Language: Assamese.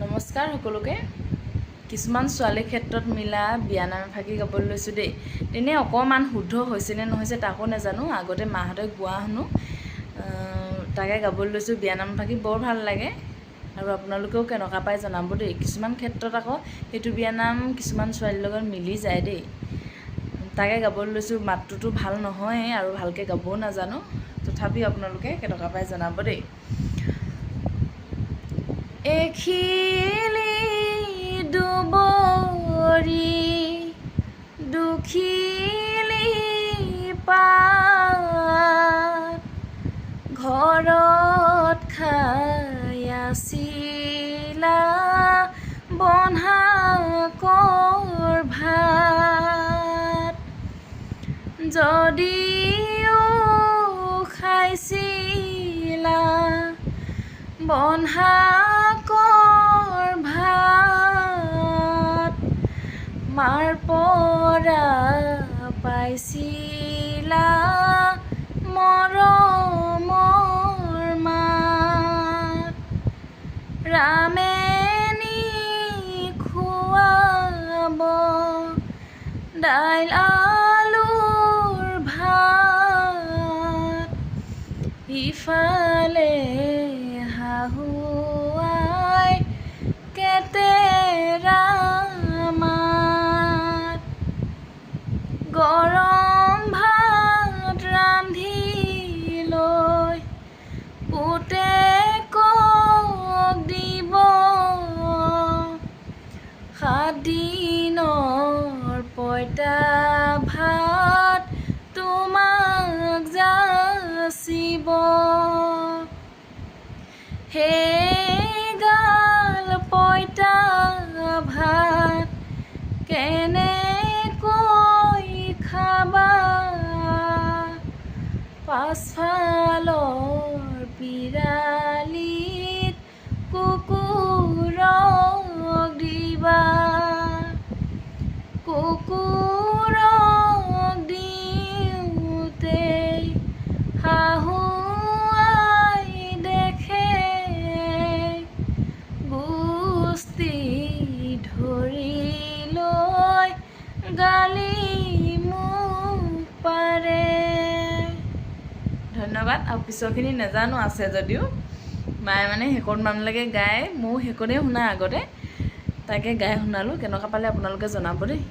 নমস্কাৰ সকলোকে। কিছুমান ছোৱালীৰ ক্ষেত্ৰত মিলা বিয়ানাম এফাকি গাবলৈ লৈছোঁ দেই। তেনে অকণমান শুদ্ধ হৈছেনে নহৈছে তাকো নাজানো, আগতে মাহঁতে গোৱা শুনো, তাকে গাবলৈ লৈছোঁ। বিয়ানাম এফাকি বৰ ভাল লাগে আৰু আপোনালোকেও কেনেকুৱা পাই জনাব দেই। কিছুমান ক্ষেত্ৰত আকৌ সেইটো বিয়ানাম কিছুমান ছোৱালীৰ লগত মিলি যায় দেই। তাকে গাবলৈ লৈছোঁ। মাতটোতো ভাল নহয় আৰু ভালকৈ গাবও নাজানো, তথাপিও আপোনালোকে কেনেকুৱা পাই জনাব দেই। এখিলি দুবৰি দুখিলি পাত ঘৰত খাই আছিলা বন্ধাকৰ ভাত, যদিও খাইছিলা বন্ধাকৰ ভাত, মাৰ পৰা পাইছিলা মৰমৰ মাত, ৰামেনি খুৱাব দাইল আলুৰ ভাত, ইফালে শাহুৱাই কেতেৰা মাত, গৰম ভাত ৰান্ধি লৈ পুতেকক দিব, 7 দিনৰ পঁইতা ভাত তোমাক যাচিব, সেইগাল পঁইতা ভাত কেনেকৈ খাবা, পাছফালৰ পিৰালিত কুকুৰক দিবা, কুকুৰক দিওঁতেই শাহুৱাই দেখে, গুষ্টি ধৰি লৈ গালি মোক পাৰে। ধন্যবাদ। আৰু পিছৰখিনি নাজানো, আছে যদিও মায়ে মানে সেইকণ মানুহলৈকে গায়, ময়ো সেইকণেই শুনা আগতে, তাকে গাই শুনালোঁ। কেনেকুৱা পালে আপোনালোকে জনাব দেই।